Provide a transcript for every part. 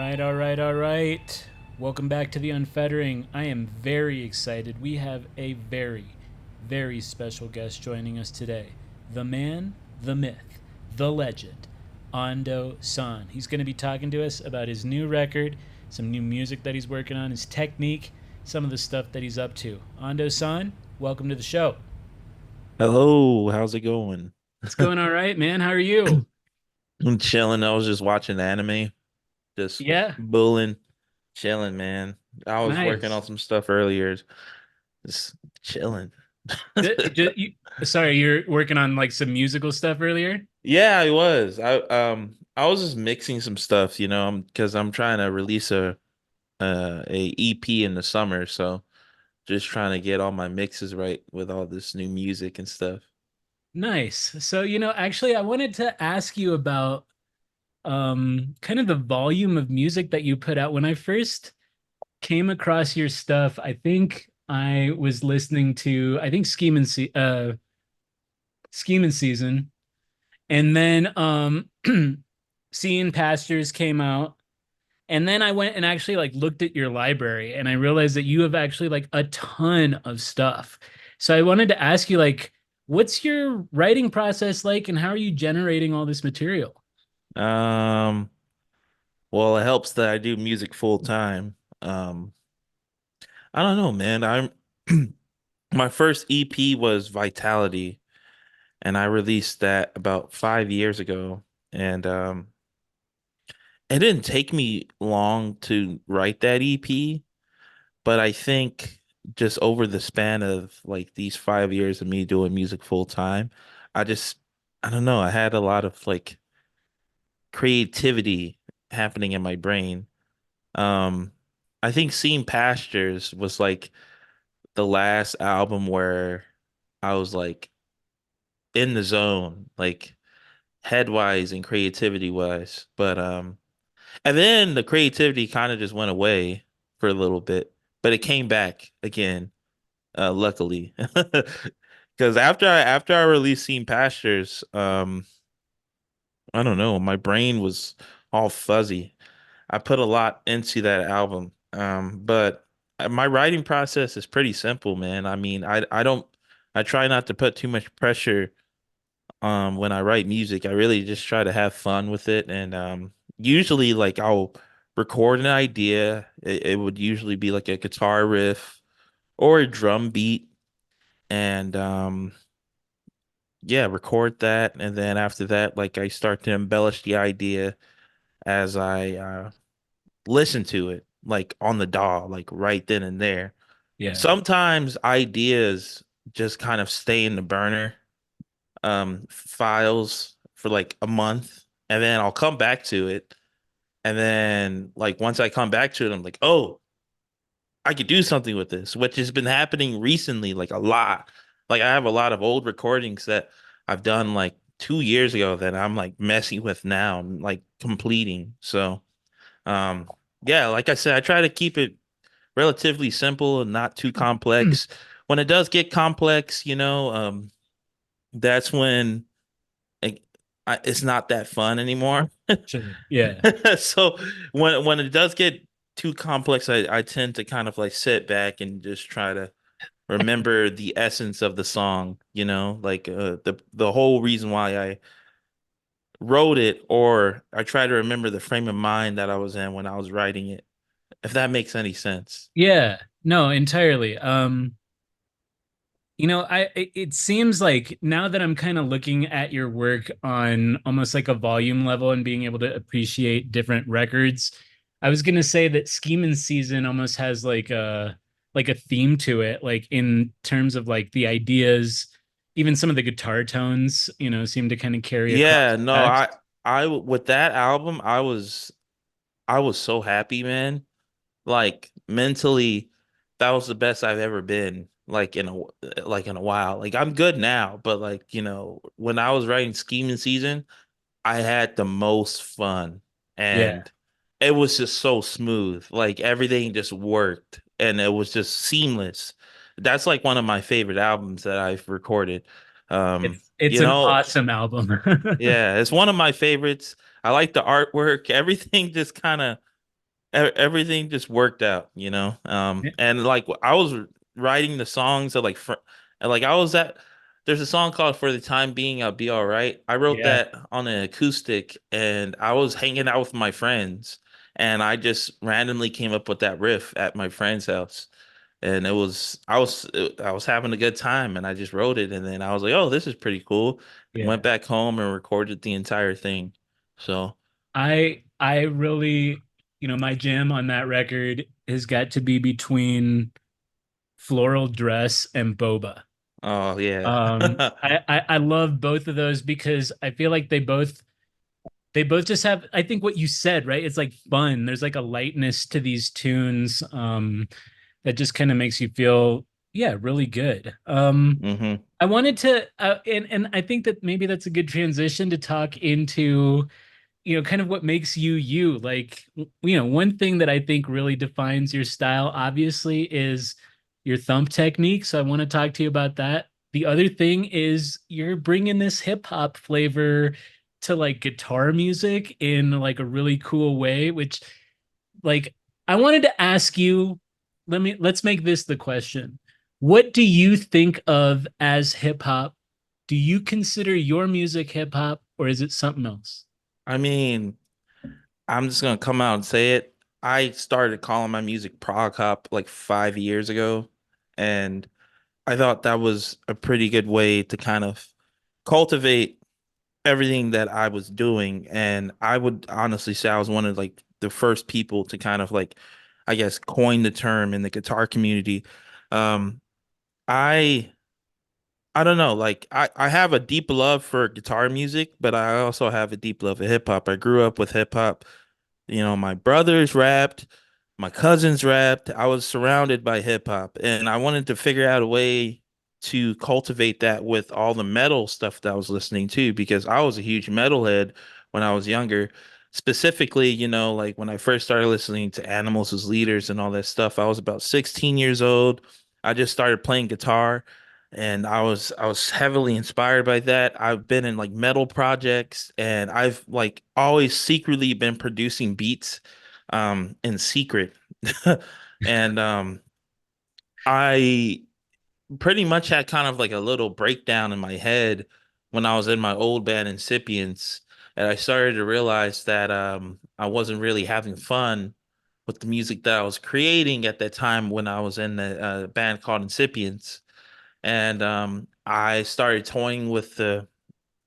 All right, all right. Welcome back to the Unfettering. I am very excited. We have a very special guest joining us today. The man, the myth, the legend, Ando San. He's going to be talking to us about his new record, some new music that he's working on, his technique, some of the stuff that he's up to. Ando San, welcome to the show. Hello, how's it going? It's going all right, man. How are you? I'm chilling. I was just watching anime, just Yeah, bulling, chilling, man. I was working nice. on some stuff earlier, just chilling. Sorry, you're working on like some musical stuff earlier? Yeah, I was. I was just mixing some stuff, because I'm trying to release a EP in the summer, so just trying to get all my mixes right with all this new music and stuff. Nice. So, actually I wanted to ask you about kind of the volume of music that you put out. When I first came across your stuff, I think I was listening to Scheme Season, and then Seeing Pastures came out. And then I went and actually like looked at your library and I realized that you have actually like a ton of stuff. So I wanted to ask you like what's your writing process like and how are you generating all this material? Um, well, it helps that I do music full time. I don't know, man. I'm My first EP was Vitality, and I released that about 5 years ago. And it didn't take me long to write that EP, but I think just over the span of like these 5 years of me doing music full time, I just, I don't know, I had a lot of like creativity happening in my brain. Um, I think Seeing Pastures was like the last album where I was like in the zone, like headwise and creativity wise. But and then the creativity kind of just went away for a little bit, but it came back again, luckily. Because after I released Seen Pastures, I don't know, my brain was all fuzzy. I put a lot into that album. But my writing process is pretty simple, man. I mean, I try not to put too much pressure when I write music. I really just try to have fun with it. And usually like I'll record an idea. It would usually be like a guitar riff or a drum beat. And yeah, record that. And then after that, like I start to embellish the idea as I listen to it, like on the DAW, like right then and there. Yeah. Sometimes ideas just kind of stay in the burner files for like a month, and then I'll come back to it. And then like once I come back to it, I'm like, oh, I could do something with this, which has been happening recently, like a lot. Like I have a lot of old recordings that I've done like 2 years ago that I'm like messing with now, I'm like completing. So yeah, like I said, I try to keep it relatively simple and not too complex. When it does get complex, that's when it, it's not that fun anymore. Sure. Yeah. So when it does get too complex, I tend to kind of like sit back and just try to remember the essence of the song, like the whole reason why I wrote it, or I try to remember the frame of mind that I was in when I was writing it, if that makes any sense. Yeah. No, entirely. It seems like now that I'm kind of looking at your work on almost like a volume level and being able to appreciate different records, I was gonna say that Scheme Season almost has like a theme to it, like in terms of like the ideas, even some of the guitar tones, seem to kind of carry across Yeah, no, tracks. I with that album, I was so happy, man. Like mentally, that was the best I've ever been. Like in a while. Like I'm good now, but like when I was writing Scheming Season, I had the most fun, Yeah. and it was just so smooth. Like everything just worked, and it was just seamless. That's like one of my favorite albums that I've recorded. Um, It's you an know, awesome album. yeah, it's one of my favorites. I like the artwork. Everything just kind of everything just worked out, you know. Yeah. And like I was writing the songs that like and like I was at there's a song called For the Time Being I'll Be All Right. I wrote Yeah. that on an acoustic and I was hanging out with my friends and I just randomly came up with that riff at my friend's house. And I was having a good time and I just wrote it and then I was like, "Oh, this is pretty cool." Went Yeah. back home and recorded the entire thing. So, I really, my jam on that record has got to be between Floral Dress and Boba. oh yeah. I love both of those because I feel like they both just have, I think what you said, right? It's like fun. There's like a lightness to these tunes that just kind of makes you feel, yeah, really good. hmm I wanted to and I think that maybe that's a good transition to talk into kind of what makes you you. Like, one thing that I think really defines your style, obviously, is your thump technique. So I want to talk to you about that. The other thing is you're bringing this hip hop flavor to like guitar music in like a really cool way, which like I wanted to ask you, let's make this the question. What do you think of as hip hop? Do you consider your music hip hop or is it something else? I mean, I'm just gonna come out and say it. I started calling my music prog hop like 5 years ago, and I thought that was a pretty good way to kind of cultivate everything that I was doing. And I would honestly say I was one of like the first people to kind of like, I guess, coin the term in the guitar community. Um, I I don't know, like I have a deep love for guitar music, but I also have a deep love of hip hop. I grew up with hip hop. You know, my brothers rapped, my cousins rapped. I was surrounded by hip hop, and I wanted to figure out a way to cultivate that with all the metal stuff that I was listening to because I was a huge metalhead when I was younger. Specifically, like when I first started listening to Animals as Leaders and all that stuff, I was about 16 years old. I just started playing guitar and I was heavily inspired by that. I've been in like metal projects and I've like always secretly been producing beats in secret. And I pretty much had kind of like a little breakdown in my head when I was in my old band Incipients and I started to realize that I wasn't really having fun with the music that I was creating at that time when I was in the band called Incipients. And I started toying with the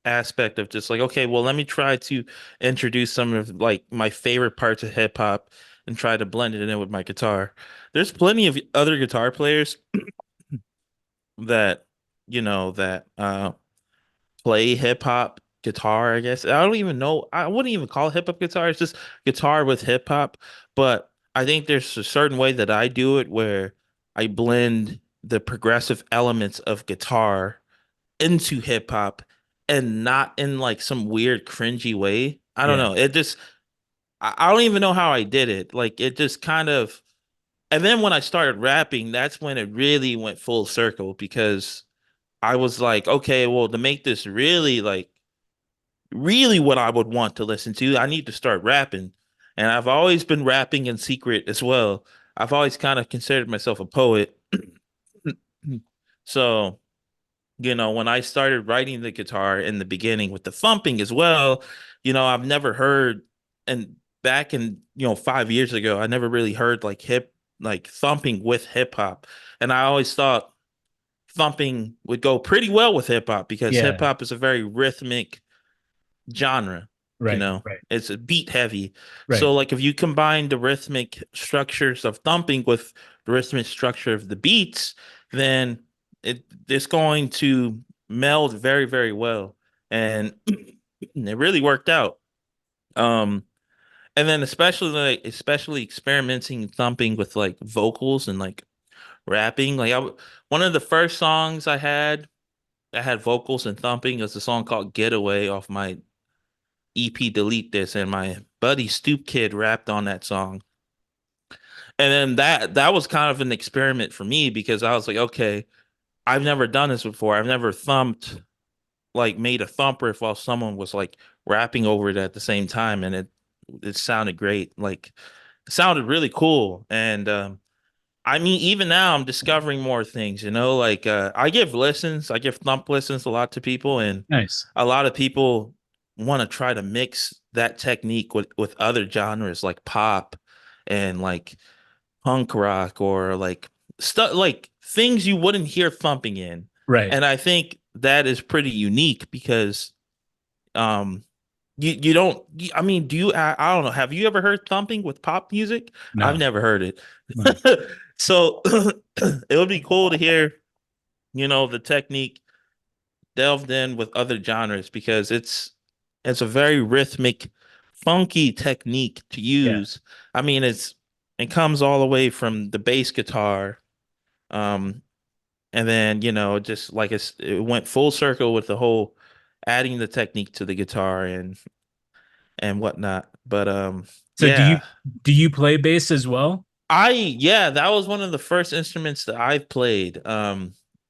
aspect of just like, okay, well, let me try to introduce some of like my favorite parts of hip hop and try to blend it in with my guitar. There's plenty of other guitar players that, that play hip hop guitar, I guess. I don't even know. I wouldn't even call it hip hop guitar. It's just guitar with hip hop. But I think there's a certain way that I do it where I blend the progressive elements of guitar into hip hop and not in like some weird cringy way. I don't Yeah. know. It just I don't even know how I did it. Like it just kind of and then when I started rapping, that's when it really went full circle because I was like, okay, well, to make this really like really what I would want to listen to, I need to start rapping. And I've always been rapping in secret as well. I've always kind of considered myself a poet. So when I started writing the guitar in the beginning with the thumping as well, I've never heard, and back in, 5 years ago, I never really heard like thumping with hip hop. And I always thought thumping would go pretty well with hip hop because hip Yeah. hop is a very rhythmic genre, you Right. know, Right. it's a beat heavy. Right. So like if you combine the rhythmic structures of thumping with the rhythmic structure of the beats, then it's going to meld very, very well. And it really worked out. Um, and then especially experimenting thumping with like vocals and like rapping. One of the first songs I had that had vocals and thumping was a song called Getaway off my EP Delete This, and my buddy Stoop Kid rapped on that song. And then that was kind of an experiment for me because I was like, okay, I've never done this before. I've never thumped like made a thump riff while someone was like rapping over it at the same time, and it sounded great. Like sounded really cool. And I mean, even now I'm discovering more things, like I give lessons, I give thump lessons a lot to people, and Nice. a lot of people want to try to mix that technique with other genres like pop and like punk rock or like stuff like things you wouldn't hear thumping in. Right. And I think that is pretty unique because um you don't I mean, I don't know, have you ever heard thumping with pop music? I've No. never heard it. No. So it would be cool to hear, the technique delved in with other genres because it's a very rhythmic, funky technique to Yeah. use. I mean, it comes all the way from the bass guitar, um, and then just like it went full circle with the whole adding the technique to the guitar and whatnot. But So yeah. do you play bass as well? Yeah, that was one of the first instruments that I've played.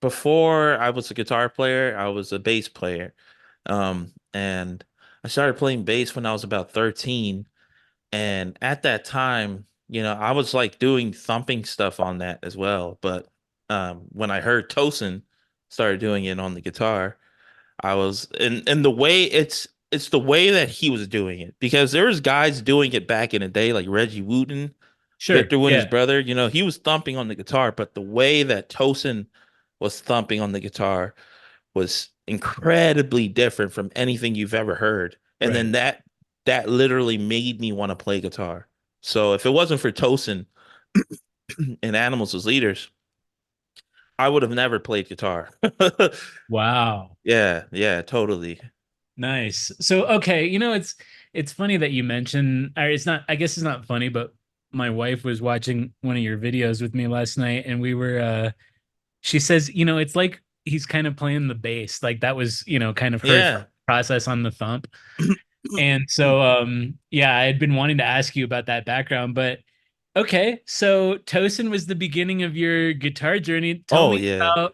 Before I was a guitar player, I was a bass player. And I started playing bass when I was about 13. And at that time, I was like doing thumping stuff on that as well. But when I heard Tosin started doing it on the guitar, I was and the way it's the way that he was doing it because there was guys doing it back in the day like Reggie Wooten, Sure. Victor Wooten's Yeah. brother, he was thumping on the guitar, but the way that Tosin was thumping on the guitar was incredibly different from anything you've ever heard. And then Right. that literally made me want to play guitar. So if it wasn't for Tosin and Animals as leaders, I would have never played guitar. Wow. Yeah, yeah, totally. Nice. So okay, it's funny that you mentioned, or it's not, I guess it's not funny, but my wife was watching one of your videos with me last night and we were she says, it's like he's kind of playing the bass. Like that was, kind of her Yeah. process on the thump. And so yeah, I had been wanting to ask you about that background, but okay. So Tosin was the beginning of your guitar journey. Oh yeah.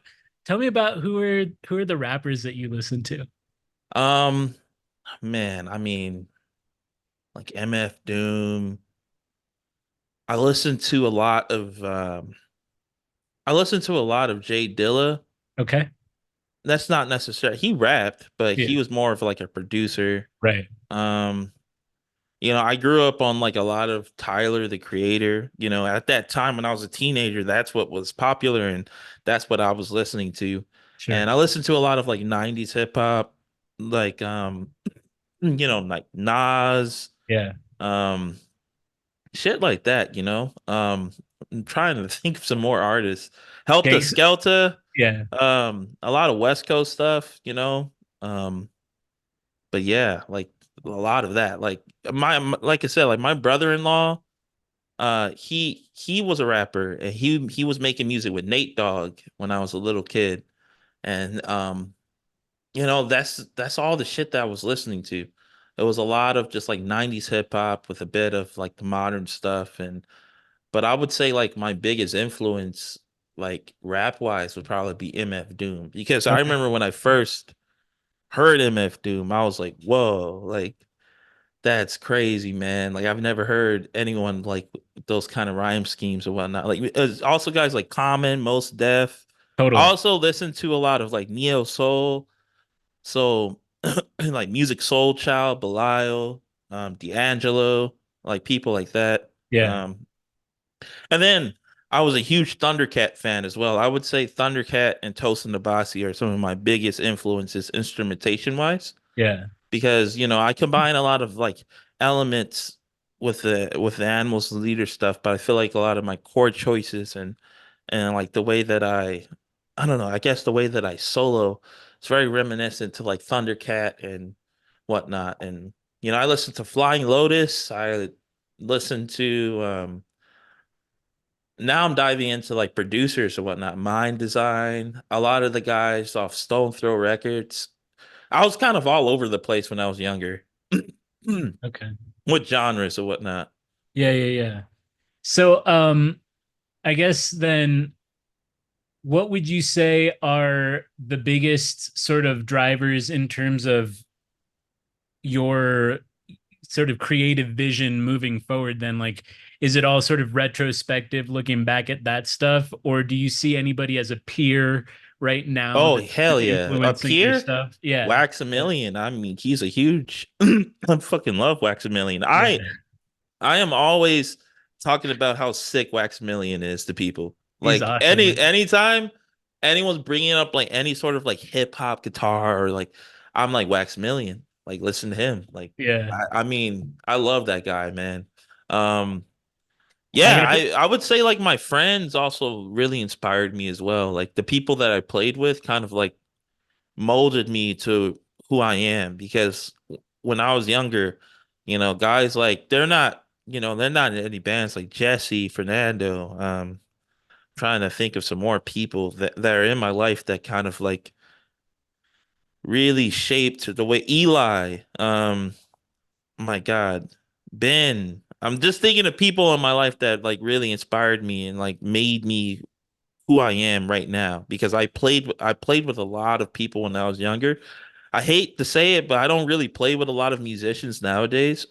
Tell me about who are the rappers that you listen to? Um, man, I mean, like MF Doom. I listen to a lot of I listen to a lot of Jay Dilla. Okay. That's not necessary. He rapped, but Yeah. he was more of like a producer. Right. Um, I grew up on like a lot of Tyler the Creator. At that time when I was a teenager, that's what was popular and that's what I was listening to. Sure. And I listened to a lot of like 90s hip hop, like like Nas, Yeah. um, shit like that. I'm trying to think of some more artists. Helter Okay. Skelter, Yeah. a lot of West Coast stuff. Um, but yeah, like a lot of that. Like I said, like my brother-in-law, he was a rapper and he was making music with Nate Dogg when I was a little kid. And that's all the shit that I was listening to. It was a lot of just like 90s hip hop with a bit of like the modern stuff. But I would say like my biggest influence, like rap wise, would probably be MF Doom. Because I Okay. remember when I first heard MF Doom, I was like, whoa, like that's crazy, man. Like I've never heard anyone like those kind of rhyme schemes or whatnot. Like also guys like Common, Most Def. I Totally. also listen to a lot of like neo soul. So like Music Soul Child, Belial, D'Angelo, like people like that. Yeah. And then I was a huge Thundercat fan as well. I would say Thundercat and Tosin Abasi are some of my biggest influences instrumentation wise Yeah. because I combine a lot of like elements with the animals leader stuff, but I feel like a lot of my chord choices and like the way that I don't know, I guess the way that I solo is very reminiscent to like Thundercat and whatnot. And I listen to Flying Lotus. I listen to now I'm diving into like producers or whatnot, Mind Design, a lot of the guys off Stone Throw Records. I was kind of all over the place when I was younger. Okay. What genres or whatnot. Yeah, yeah, yeah. So, I guess then what would you say are the biggest sort of drivers in terms of your sort of creative vision moving forward then? Like, is it all sort of retrospective looking back at that stuff, or do you see anybody as a peer right now Oh, that's hell really yeah. Up influencing your here, stuff? Yeah. Wax a Million. I mean, he's a huge I fucking love Wax a Million. Yeah. I am always talking about how sick Wax Million is to people. He's Like awesome. anytime anyone's bringing up like any sort of like hip hop guitar or like I'm like Wax Million. Like listen to him. Like Yeah. I mean I love that guy, man. Um I yeah, got to, I would say like my friends also really inspired me as well. Like the people that I played with kind of like molded me to who I am because when I was younger, guys like they're not in any bands like Jesse, Fernando. Trying to think of some more people that are in my life that kind of like really shaped the way Eli, my God, Ben. I'm just thinking of people in my life that like really inspired me and like made me who I am right now because I played with a lot of people when I was younger. I hate to say it, but I don't really play with a lot of musicians nowadays.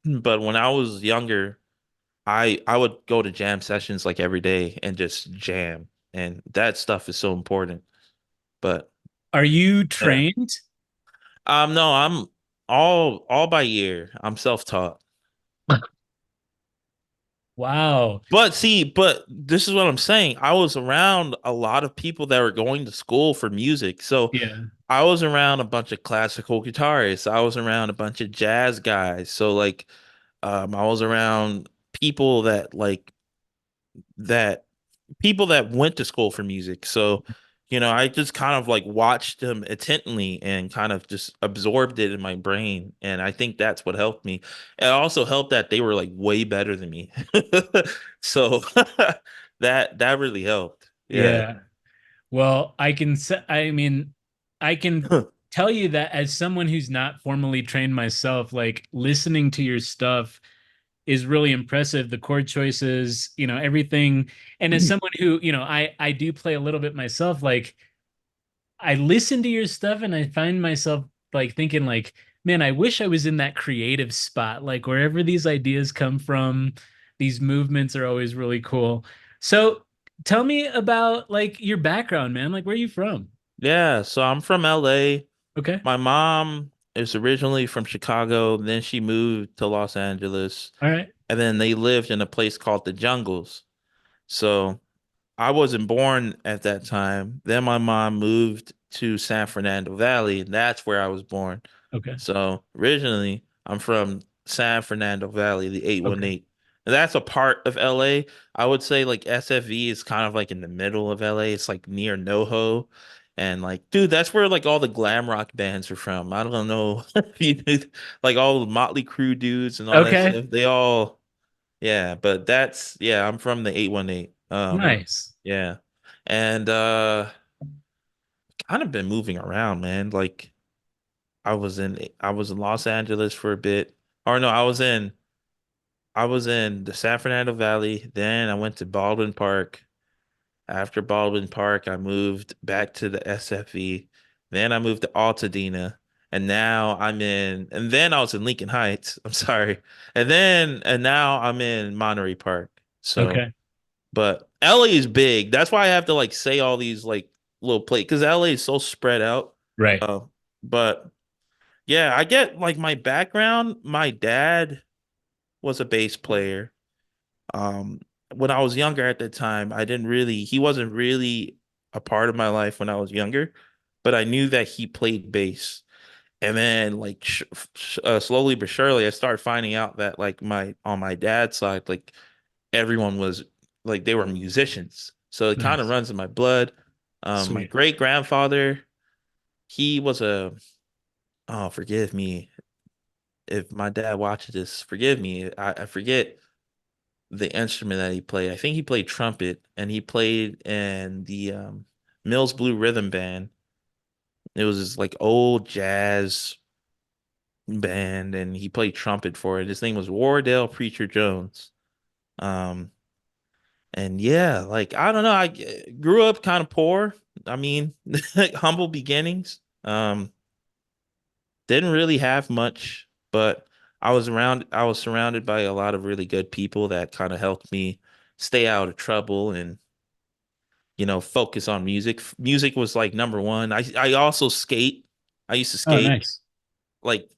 But when I was younger, I would go to jam sessions like every day and just jam, and that stuff is so important. But are you yeah, trained? no, I'm all by ear. I'm self-taught. Wow. But this is what I'm saying. I was around a lot of people that were going to school for music. So Yeah. I was around a bunch of classical guitarists. I was around a bunch of jazz guys. So like I was around people that people that went to school for music. So, I just kind of like watched them intently and kind of just absorbed it in my brain. And I think that's what helped me. It also helped that they were like way better than me. So that really helped. Yeah. Yeah. Well, I can say, I mean, I can tell you that as someone who's not formally trained myself, like listening to your stuff is really impressive. The chord choices, everything. And as someone who, I do play a little bit myself, like I listen to your stuff and I find myself like thinking like, man, I wish I was in that creative spot. Like wherever these ideas come from, these movements are always really cool. So tell me about like your background, man. Like where are you from? Yeah, so I'm from LA. Okay. My mom is originally from Chicago, then she moved to Los Angeles, All right. and then they lived in a place called the Jungles. So I wasn't born at that time. Then my mom moved to San Fernando Valley, and that's where I was born. Okay. So originally, I'm from San Fernando Valley, the Okay. 818. And that's a part of LA. I would say like SFV is kind of like in the middle of LA. It's like near NoHo. And like, dude, that's where like all the glam rock bands are from. I don't know if you knew, like all the Motley Crue dudes and all that Okay. stuff. They all yeah, but yeah, I'm from the 818. Nice. Yeah. And kind of been moving around, man. Like I was in Los Angeles for a bit. Or no, I was in the San Fernando Valley, then I went to Baldwin Park. After Baldwin Park, I moved back to the SFE. Then I moved to Altadena. And then I was in Lincoln Heights. I'm sorry. And now I'm in Monterey Park. So Okay. but LA is big. That's why I have to like say all these like little play because LA is so spread out. Right. Uh, but yeah, I get like my background. My dad was a bass player. Um, when I was younger at the time, he wasn't really a part of my life when I was younger, but I knew that he played bass. And then like slowly but surely, I started finding out that like on my dad's side, like everyone was like they were musicians. So it kind of Nice. runs in my blood. My Sweet. great grandfather, he was oh, forgive me if my dad watches this. Forgive me. I forget the instrument that he played. I think he played trumpet and he played in the Mills Blue Rhythm Band. It was this like old jazz band and he played trumpet for it. His name was Wardell Preacher Jones. Um, And yeah, like I don't know, grew up kind of poor. I mean, humble beginnings. Didn't really have much, but I was surrounded by a lot of really good people that kind of helped me stay out of trouble and focus on music. Music was like number one. I also skate. I used to Oh, skate nice. like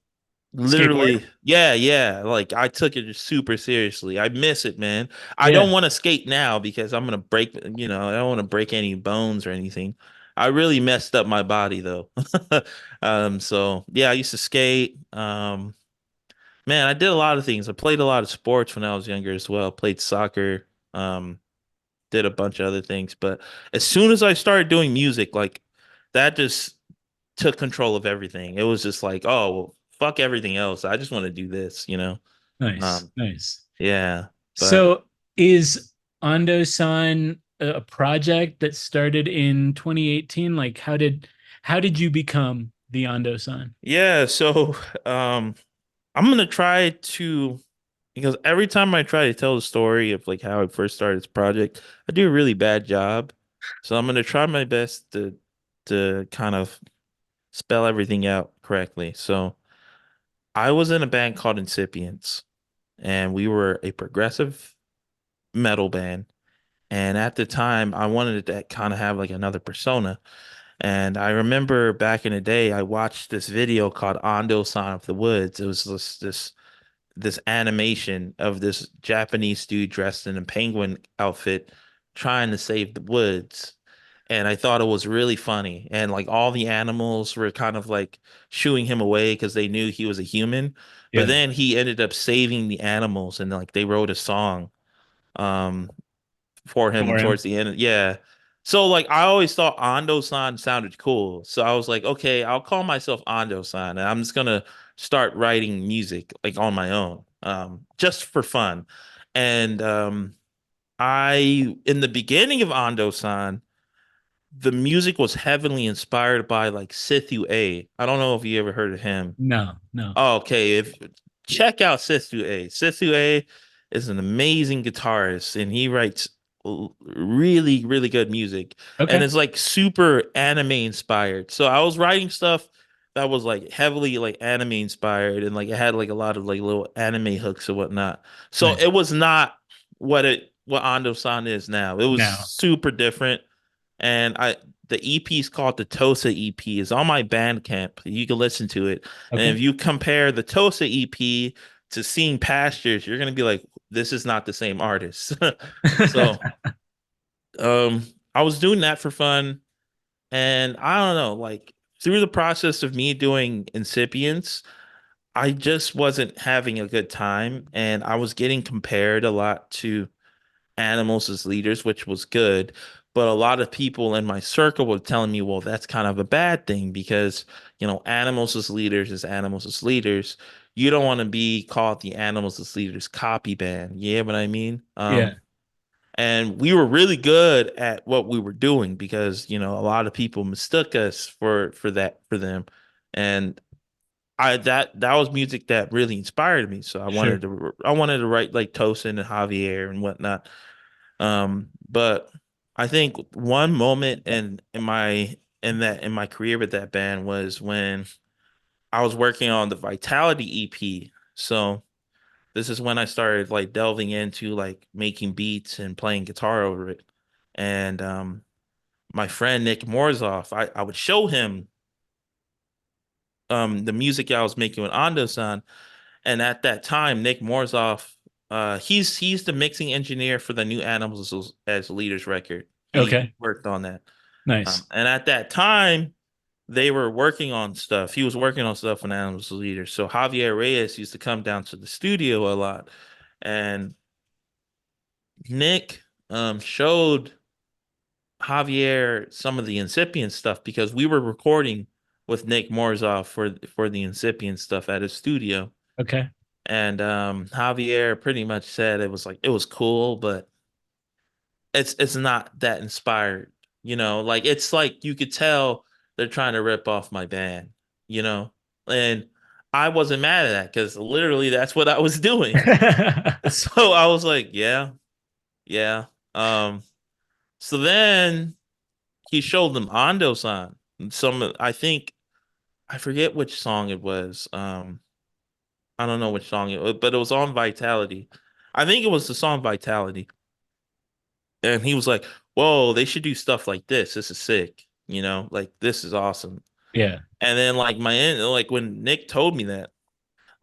Skateboard? literally, yeah, yeah. Like I took it super seriously. I miss it, man. I don't Yeah. want to skate now because I'm gonna break, I don't want to break any bones or anything. I really messed up my body though. So yeah, I used to skate. Man, I did a lot of things. I played a lot of sports when I was younger as well. Played soccer, did a bunch of other things. But as soon as I started doing music, like that just took control of everything. It was just like, oh, well, fuck everything else. I just want to do this. Nice. Um, Nice. yeah, but So is Ando-san a project that started in 2018? Like how did you become the Ando-san? yeah, so um I'm gonna try to because every time I try to tell the story of like how I first started this project, I do a really bad job. So I'm gonna try my best to kind of spell everything out correctly. So I was in a band called Incipients, and we were a progressive metal band. And at the time, I wanted to kind of have like another persona. And I remember back in the day, I watched this video called Ando Son of the Woods. It was this animation of this Japanese dude dressed in a penguin outfit trying to save the woods. And I thought it was really funny. And like all the animals were kind of like shooing him away because they knew he was a human. But Yeah. then he ended up saving the animals and like they wrote a song um for him For him. towards the end. Yeah. So like I always thought Ando-san sounded cool. So I was like, okay, I'll call myself Ando-san and I'm just gonna start writing music like on my own. Just for fun. And I in the beginning of Ando-san, the music was heavily inspired by like Sithu A. I don't know if you ever heard of him. No, no. Oh, okay, if check out Sithu A. Sithu A is an amazing guitarist, and he writes really, really good music, and Okay. it's like super anime inspired. So I was writing stuff that was like heavily like anime inspired, and like it had like a lot of like little anime hooks and whatnot. So Nice. it was not what Ando-san is now. It was No. super different, and I the EP is called the Tosa EP. It's on my Bandcamp. You can listen to it. And if Okay. you compare the Tosa EP to Seeing Pastures, you're gonna be like, this is not the same artist. So um I was doing that for fun. And I don't know, like through the process of me doing Incipients, I just wasn't having a good time. And I was getting compared a lot to animals as leaders, which was good. But a lot of people in my circle were telling me, well, that's kind of a bad thing because, animals as leaders is animals as leaders. You don't want to be called the animals as leaders copy band. You know what I mean? Yeah. And we were really good at what we were doing because, a lot of people mistook us for them. And that was music that really inspired me. So Sure. I wanted to write like Tosin and Javier and whatnot. But I think one moment in my career with that band was when I was working on the Vitality EP. So this is when I started like delving into like making beats and playing guitar over it. And my friend Nick Morzoff, I would show him the music I was making with Ando-san. And at that time, Nick Morzoff, he's the mixing engineer for the new Animals as Leaders record. He Okay. worked on that. Nice. And at that time, they were working on stuff. He was working on stuff on Animals as Leaders. So Javier Reyes used to come down to the studio a lot. And Nick showed Javier some of the incipient stuff because we were recording with Nick Morzoff for the incipient stuff at his studio. Okay. And Javier pretty much said it was cool, but it's not that inspired, like it's like you could tell they're trying to rip off my band, you know, and I wasn't mad at that because literally that's what I was doing. So I was like, yeah, yeah. Um, so then he showed them Ando-san. I think I forget which song it was. I don't know which song it was, but it was on Vitality. I think it was the song Vitality. And he was like, "Whoa, they should do stuff like this. This is sick. Like this is awesome." Yeah. And then like when Nick told me that,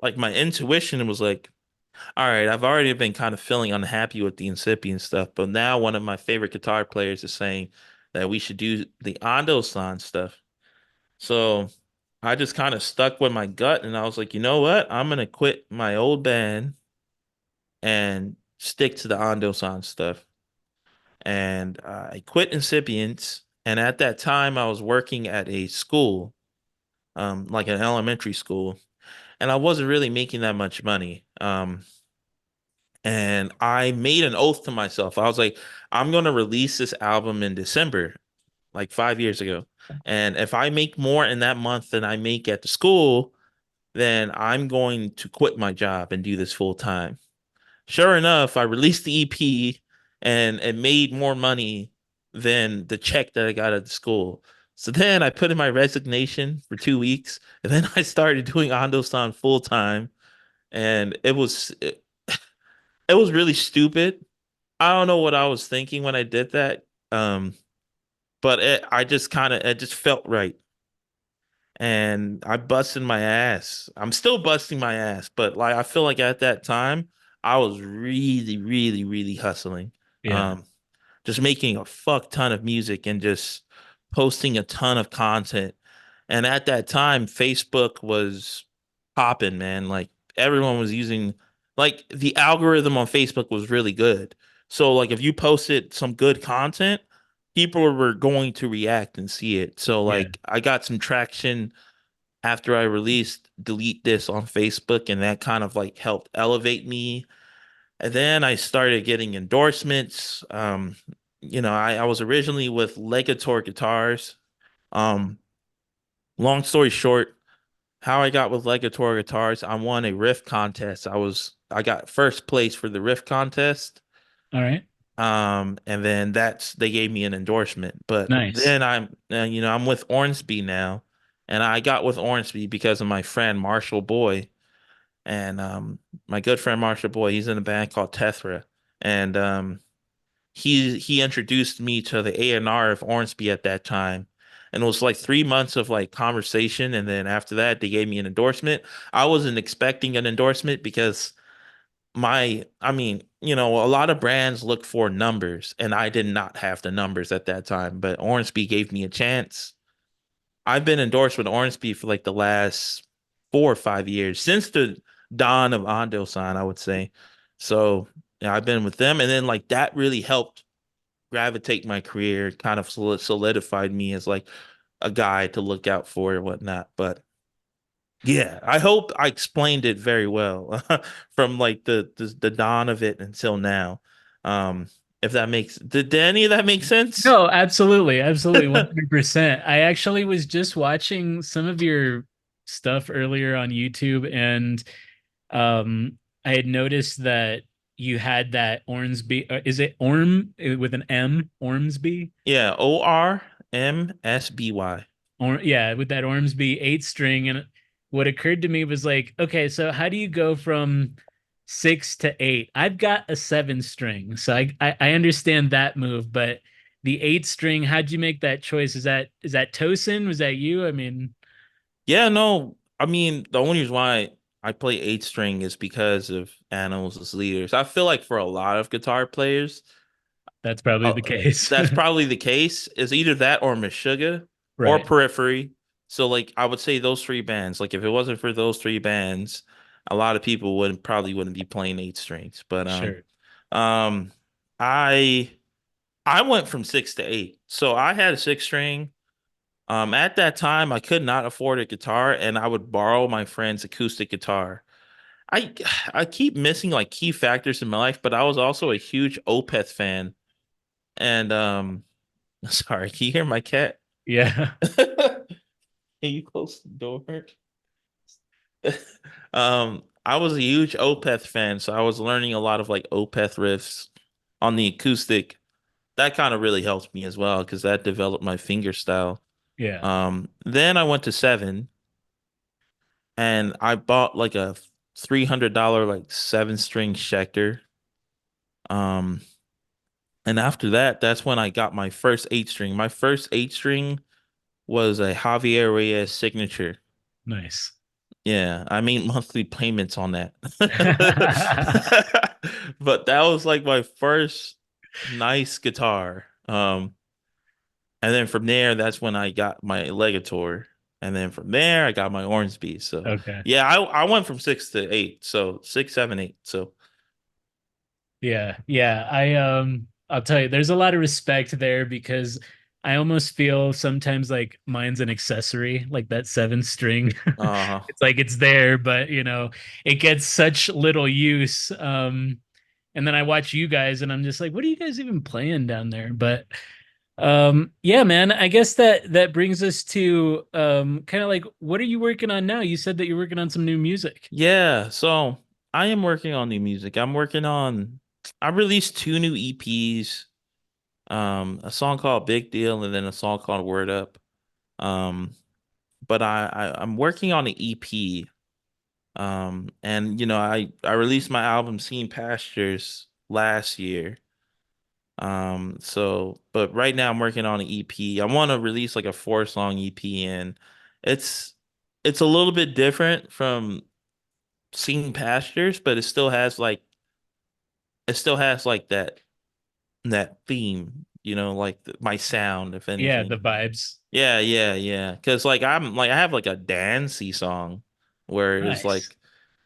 like my intuition was like, "All right, I've already been kind of feeling unhappy with the incipient stuff, but now one of my favorite guitar players is saying that we should do the Ando-san stuff." So I just kind of stuck with my gut and I was like, you know what? I'm gonna quit my old band and stick to the Ando-san stuff. And I quit Incipients. And at that time, I was working at a school, like an elementary school, and I wasn't really making that much money. And I made an oath to myself. I was like, I'm gonna release this album in December, like 5 years ago. And if I make more in that month than I make at the school, then I'm going to quit my job and do this full time. Sure enough, I released the EP and it made more money than the check that I got at the school. So then I put in my resignation for 2 weeks, and then I started doing Ando-san full time, and it was really stupid. I don't know what I was thinking when I did that. But it just felt right. And I busted my ass. I'm still busting my ass, but like I feel like at that time I was really, really, really hustling. Yeah. Um, just making a fuck ton of music and just posting a ton of content. And at that time, Facebook was popping, man. Like everyone was using, like the algorithm on Facebook was really good. So like if you posted some good content, people were going to react and see it. So Yeah. like I got some traction after I released Delete This on Facebook, and that kind of like helped elevate me. And then I started getting endorsements. I was originally with Legator Guitars. Um, Long story short, how I got with Legator Guitars, I won a riff contest. I got first place for the riff contest. All right. And then they gave me an endorsement. But Nice. then I'm with Ormsby now, and I got with Ormsby because of my friend Marshall Boy, and my good friend Marshall Boy. He's in a band called Tethra, and he introduced me to the A&R of Ormsby at that time. And it was like 3 months of like conversation, and then after that, they gave me an endorsement. I wasn't expecting an endorsement because I mean, a lot of brands look for numbers, and I did not have the numbers at that time, but Ormsby gave me a chance. I've been endorsed with Ormsby for like the last 4 or 5 years since the dawn of Ando-san, I would say. So yeah, I've been with them, and then like that really helped gravitate my career, kind of solidified me as like a guy to look out for and whatnot. But yeah, I hope I explained it very well from like the dawn of it until now. If that makes did any of that make sense? No, absolutely. Absolutely. 100%. I actually was just watching some of your stuff earlier on YouTube, and I had noticed that you had that Ormsby. Is it with an M? Ormsby? Yeah, Ormsby. Or yeah, with that Ormsby eight string. And what occurred to me was like, okay, so how do you go from six to eight? I've got a seven string, so I understand that move, but the eight string, how'd you make that choice? Is that Tosin? Was that you? I mean, Yeah, no, I mean the only reason why I play eight string is because of Animals as leaders. I feel like for a lot of guitar players, that's probably uh, the case. that's probably the case. Is either that or Meshuggah or Right. Periphery. So like I would say those three bands. Like if it wasn't for those three bands, a lot of people wouldn't be playing eight strings. But Sure. um I I went from six to eight. So I had a six string. At that time I could not afford a guitar and I would borrow my friend's acoustic guitar. I I keep missing like key factors in my life, but I was also a huge Opeth fan. And sorry, can you hear my cat? Yeah. Can you close the door? I was a huge Opeth fan, so I was learning a lot of like Opeth riffs on the acoustic. That kind of really helped me as well because that developed my finger style. Yeah. Then I went to seven and I bought like a $300 like 7 string Schecter. Um, and after that, that's when I got my first 8 string. My first 8 string was a Javier Reyes signature. Nice. Yeah, I made monthly payments on that. But that was like my first nice guitar. And then from there, that's when I got my Legator. And then from there, I got my Ormsby. So Okay. yeah, I went from 6 to 8. So 6, 7, 8. So Yeah, yeah. I'll tell you, there's a lot of respect there because I almost feel sometimes like mine's an accessory, like that seven string. uh It's like it's there, but it gets such little use. And then I watch you guys and I'm just like, what are you guys even playing down there? But yeah, man, I guess that brings us to kind of like what are you working on now? You said that you're working on some new music. yeah, so I am working on new music. I released 2 new EPs, a song called Big Deal and then a song called Word Up. Um, but I'm working on an EP. And I released my album Seen Pastures last year. But right now I'm working on an EP. I want to release like a 4 song EP, and it's it's a little bit different from Seen Pastures, but it still has like that theme, like my sound, if Yeah, anything. the vibes. Yeah, yeah, yeah. Because I have like a dancey song where it's Nice. like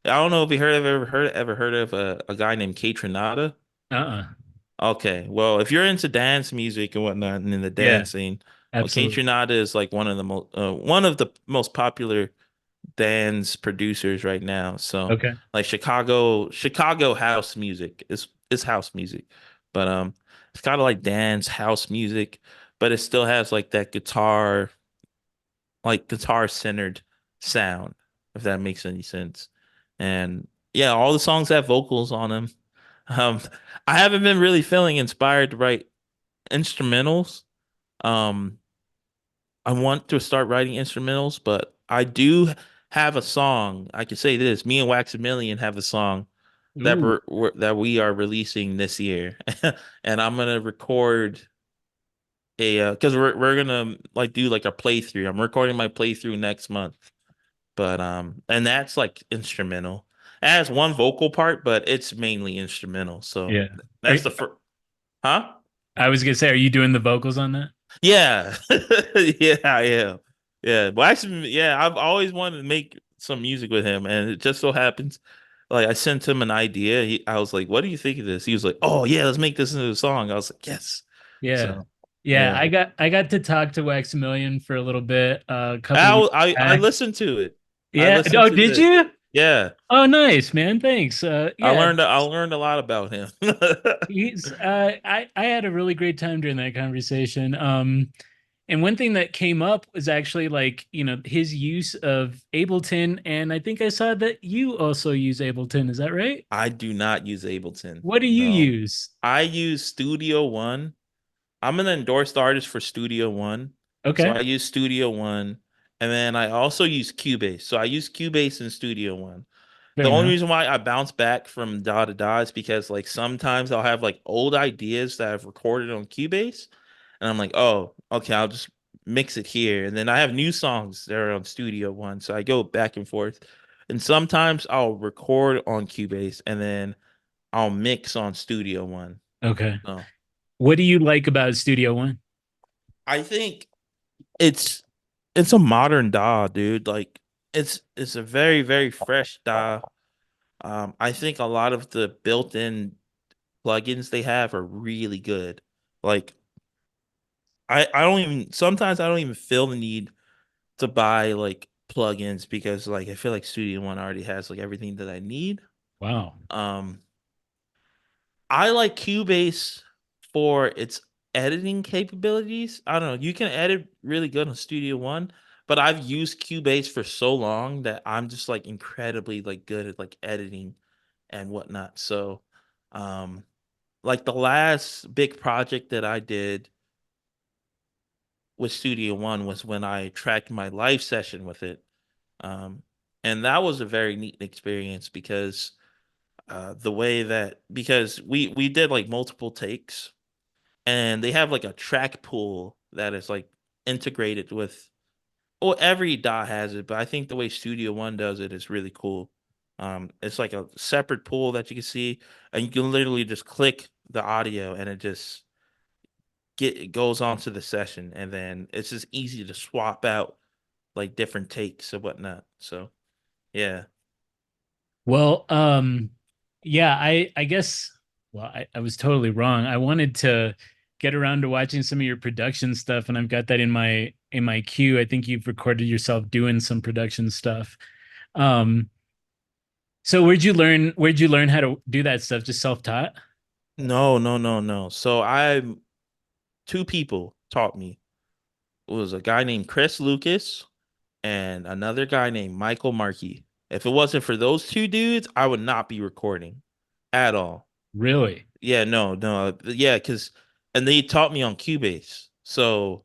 I don't know if you ever heard of a guy named K Tronada. Uh-uh. Okay, well, if you're into dance music and whatnot and in the Yeah, dance scene, well, K absolutely. Tronada is like one of the most popular dance producers right now. So Okay. like Chicago house music is house music, but it's kind of like dance house music, but it still has like that guitar centered sound, if that makes any sense. And yeah, all the songs have vocals on them. Um, I haven't been really feeling inspired to write instrumentals. Um, I want to start writing instrumentals, but I do have a song. I can say this: me and Waxamillion have a song Ooh, that we are releasing this year, and I'm gonna record because we're gonna like do like a playthrough. I'm recording my playthrough next month. But and that's like instrumental. It has one vocal part, but it's mainly instrumental. So yeah. Are, that's the first, huh? I was gonna say, are you doing the vocals on that? Yeah, yeah, I am. Yeah, well, actually, yeah, I've always wanted to make some music with him, and it just so happens, like I sent him an idea. I was like, "What do you think of this?" He was like, "Oh yeah, let's make this into a song." I was like, "Yes." Yeah. So Yeah, yeah, I got to talk to Waxamillion for a little bit a couple weeks I back. listened to it. I Yeah. listened Oh, to did the you? yeah. Oh, nice, man. Thanks. Yeah, I learned a lot about him. he's I had a really great time during that conversation. And one thing that came up was actually like, his use of Ableton, and I think I saw that you also use Ableton. Is that right? I do not use Ableton. What do you No. use? I use Studio One. I'm an endorsed artist for Studio One. So Okay. I use Studio One. And then I also use Cubase. So I use Cubase in Studio One. Fair The only enough. reason why I bounce back from DAW to DAW is because like sometimes I'll have like old ideas that I've recorded on Cubase. And I'm like, oh, okay, I'll just mix it here. And then I have new songs that are on Studio One. So I go back and forth. And sometimes I'll record on Cubase and then I'll mix on Studio One. Okay. So What do you like about Studio One? I think it's it's a modern DAW, dude. Like it's a very, very fresh DAW. I think a lot of the built-in plugins they have are really good. Like I don't even sometimes I don't even feel the need to buy like plugins because like I feel like Studio One already has like everything that I need. Wow. Um I like Cubase for its editing capabilities. I don't know, you can edit really good on Studio One, but I've used Cubase for so long that I'm just like incredibly like good at like editing and whatnot. So um like the last big project that I did with Studio One was when I tracked my live session with it. Um And that was a very neat experience because the way that because we did like multiple takes, and they have like a track pool that is like integrated with, well, every DAW has it, but I think the way Studio One does it is really cool. It's like a separate pool that you can see, and you can literally just click the audio, and it goes on to the session, and then it's just easy to swap out like different takes and whatnot. So yeah. Well, yeah, I guess well, I was totally wrong. I wanted to get around to watching some of your production stuff, and I've got that in my queue. I think you've recorded yourself doing some production stuff. Um, so where'd you learn how to do that stuff? Just self-taught? No, no, no, no. So I two people taught me. It was a guy named Chris Lucas and another guy named Michael Markey. If it wasn't for those two dudes, I would not be recording at all. Really? Yeah, no, no. Yeah, because and they taught me on Cubase. So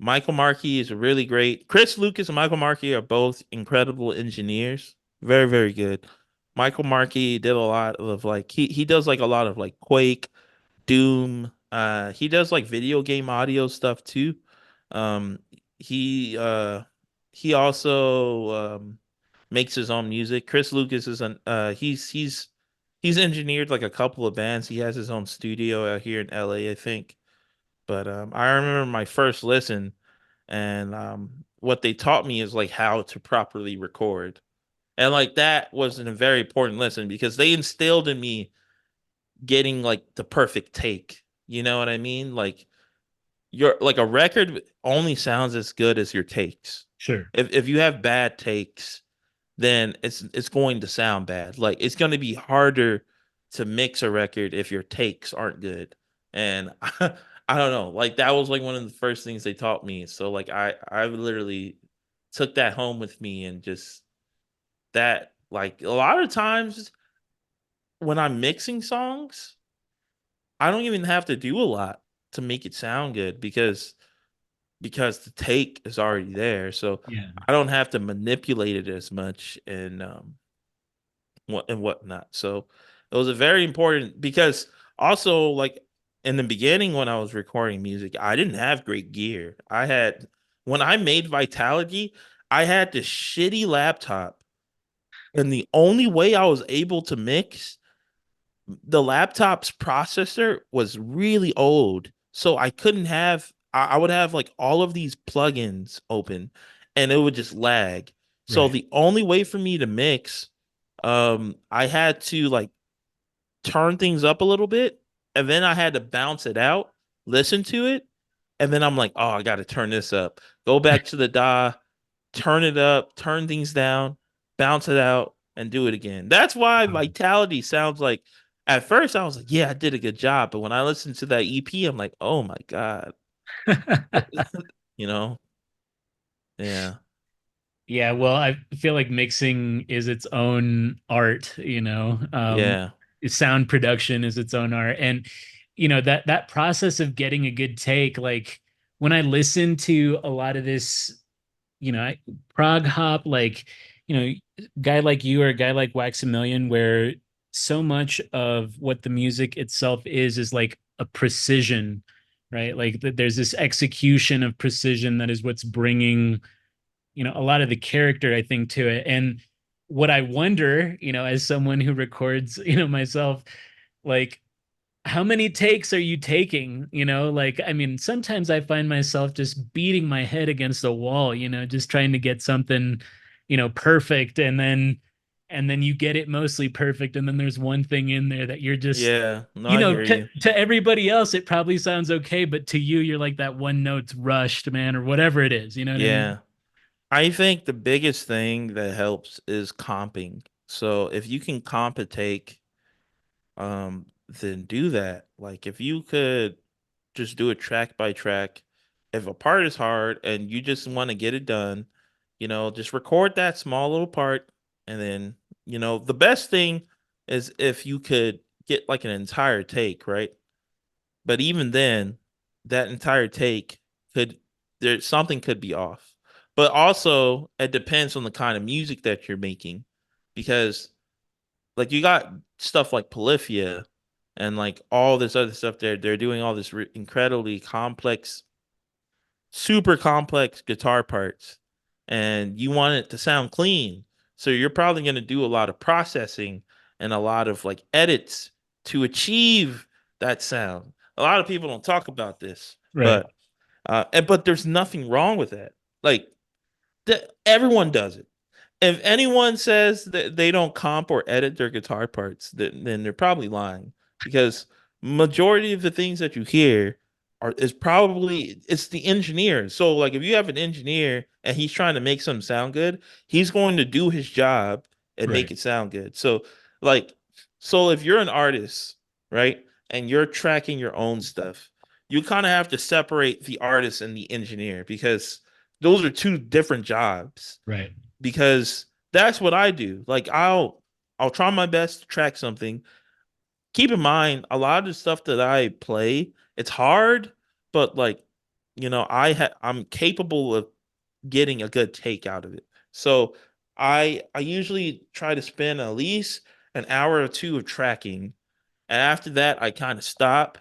Michael Markey is really great. Chris Lucas and Michael Markey are both incredible engineers. Very, very good. Michael Markey did a lot of like he does like a lot of like Quake, Doom. He does like video game audio stuff too. Um, he uh he also makes his own music. Chris Lucas is an he's engineered like a couple of bands. He has his own studio out here in LA, I think. But I remember my first listen, and what they taught me is like how to properly record. And like that was a very important lesson because they instilled in me getting like the perfect take. You know what I mean? Like your like a record only sounds as good as your takes. Sure. If you have bad takes, then it's going to sound bad. Like it's going to be harder to mix a record if your takes aren't good. And I don't know, like that was like one of the first things they taught me. So like I literally took that home with me, and just that like a lot of times when I'm mixing songs, I don't even have to do a lot to make it sound good because the take is already there. So Yeah. I don't have to manipulate it as much, and whatnot. So it was a very important because also like in the beginning when I was recording music, I didn't have great gear. I had when I made Vitality, I had this shitty laptop, and the only way I was able to mix, the laptop's processor was really old, so I couldn't have. I would have like all of these plugins open, and it would just lag. So Right. the only way for me to mix, I had to like turn things up a little bit, and then I had to bounce it out, listen to it, and then I'm like, oh, I got to turn this up. Go back to the DAW, turn it up, turn things down, bounce it out, and do it again. That's why Vitality sounds like. At first, I was like, yeah, I did a good job, but when I listened to that EP, I'm like, oh my god, you know, yeah, Yeah, well, I feel like mixing is its own art, you know. yeah, Sound production is its own art. And that process of getting a good take, like when I listen to a lot of this, prog hop, like, guy like you or a guy like Waxamillion, where so much of what the music itself is like a precision, right? Like there's this execution of precision that is what's bringing a lot of the character I think to it. And what I wonder, as someone who records, myself, like how many takes are you taking? Like I mean, sometimes I find myself just beating my head against the wall, just trying to get something, perfect, and then you get it mostly perfect, and then there's one thing in there that you're just yeah. No, I hear to, you. to everybody else it probably sounds okay, but to you you're like that one note's rushed, man, or whatever it is, you know what I mean? Yeah. I think the biggest thing that helps is comping. So if you can comp a take, then do that. Like if you could just do it track by track. If a part is hard and you just want to get it done, just record that small little part, and then, the best thing is if you could get like an entire take, right? But even then, that entire take could there something could be off. But also it depends on the kind of music that you're making because like you got stuff like Polyphia and like all this other stuff they're doing all this incredibly complex, super complex guitar parts and you want it to sound clean. So you're probably going to do a lot of processing and a lot of like edits to achieve that sound. A lot of people don't talk about this, Right. but there's nothing wrong with that. Like everyone does it. If anyone says that they don't comp or edit their guitar parts, then they're probably lying because majority of the things that you hear are is probably it's the engineer. So like if you have an engineer and he's trying to make something sound good, he's going to do his job and make Right. it sound good. Like so if you're an artist, right, and you're tracking your own stuff, you kind of have to separate the artist and the engineer because those are two different jobs Right. because that's what I do. Like I'll try my best to track something. Keep in mind a lot of the stuff that I play, it's hard, but like I'm capable of getting a good take out of it. So I usually try to spend at least an hour or two of tracking. And after that I kind of stop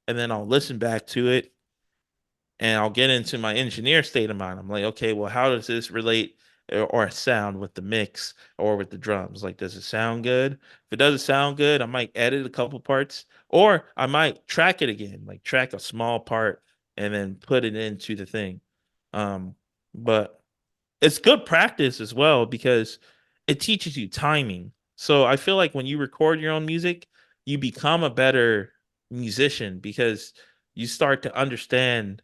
and then I'll listen back to it and I'll get into my engineer state of mind. I'm like, okay, well, how does this relate or sound with the mix or with the drums? Like, does it sound good? If it doesn't sound good, I might edit a couple parts, or I might track it again, like track a small part and then put it into the thing. Um, but it's good practice as well because it teaches you timing. So I feel like when you record your own music, you become a better musician because you start to understand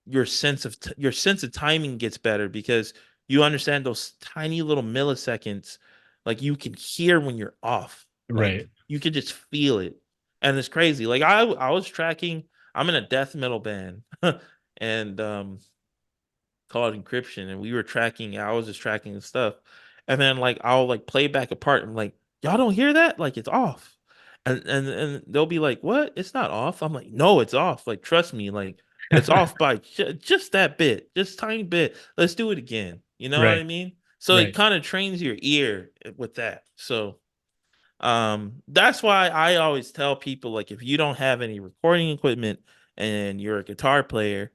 your sense of timing gets better because you understand those tiny little milliseconds like you can hear when you're off like Right. you can just feel it and it's crazy like I was tracking I'm in a death metal band and called encryption and we were tracking I was just tracking the stuff and then like I'll like play back apart and like y'all don't hear that like it's off and they'll be like what it's not off I'm like no it's off like trust me like it's off by just that bit just tiny bit let's do it again you know what Right. I mean so it Right. kind of trains your ear with that so that's why I always tell people like if you don't have any recording equipment and you're a guitar player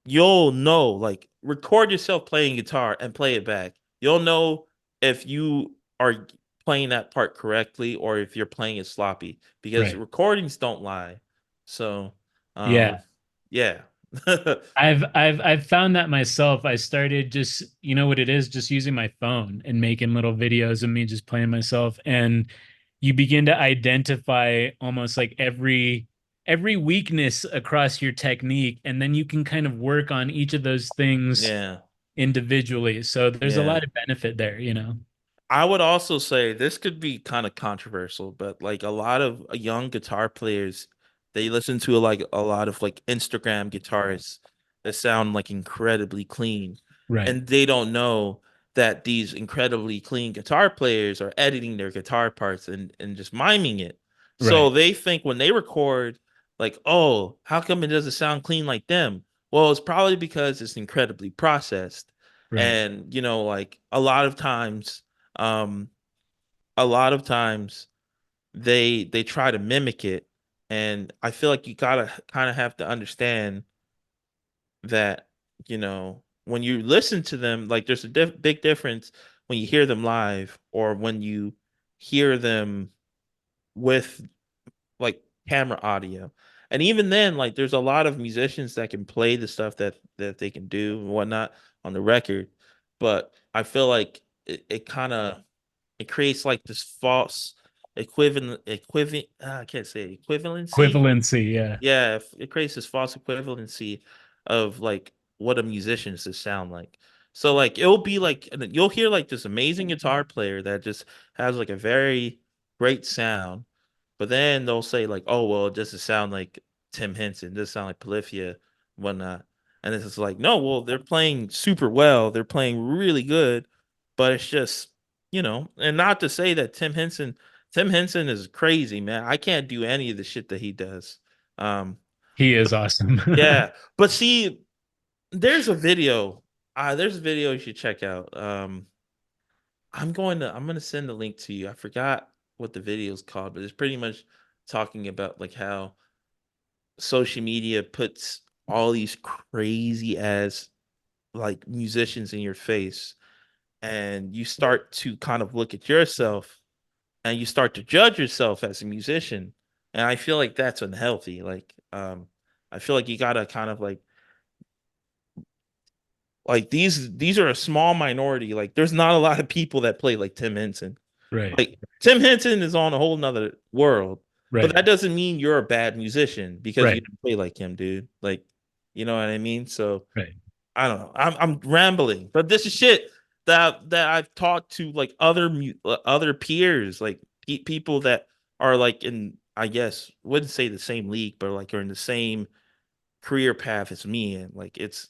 you'll know like record yourself playing guitar and play it back you'll know if you are playing that part correctly or if you're playing it sloppy because Right. recordings don't lie so Yeah. um yeah I've found that myself. I started just, you know what it is, just using my phone and making little videos of me just playing myself. And you begin to identify almost like every weakness across your technique. And then you can kind of work on each of those things yeah individually. So there's a yeah lot of benefit there, you know. I would also say this could be kind of controversial, but like a lot of young guitar players, they listen to like a lot of like Instagram guitarists that sound like incredibly clean. Right. And they don't know that these incredibly clean guitar players are editing their guitar parts and just miming it. So Right. they think when they record, like, oh, how come it doesn't sound clean like them? Well, it's probably because it's incredibly processed. Right. And, like um a lot of times they try to mimic it and I feel like you gotta kind of have to understand that when you listen to them like there's a big difference when you hear them live or when you hear them with like camera audio and even then like there's a lot of musicians that can play the stuff that they can do and whatnot on the record but I feel like it kind of it creates like this false equivalent I can't say equivalency. Equivalency. Yeah. Yeah, it creates this false equivalency of like what a musician should sound like. So like it'll be like and then you'll hear like this amazing guitar player that just has like a very great sound, but then they'll say like, oh well, it doesn't sound like Tim Henson, it doesn't sound like Polyphia, whatnot. And it's just like, no, well, they're playing super well, they're playing really good, but it's just, and not to say that Tim Henson is crazy, man. I can't do any of the shit that he does. Um, He is awesome. yeah, but see, there's a video. There's a video you should check out. I'm gonna send the link to you. I forgot what the video is called, but it's pretty much talking about like how social media puts all these crazy ass like musicians in your face, and you start to kind of look at yourself and you start to judge yourself as a musician. And I feel like that's unhealthy. I feel like you gotta kind of like these are a small minority. Like there's not a lot of people that play like Tim Henson. Right. Like Tim Henson is on a whole nother world, but Right. that doesn't mean you're a bad musician because you Right. don't play like him, dude. Like, you know what I mean? So Right. I don't know. I'm rambling, but this is shit that I've talked to like other peers, like people that are like in, I guess wouldn't say the same league, but like are in the same career path as me, and like it's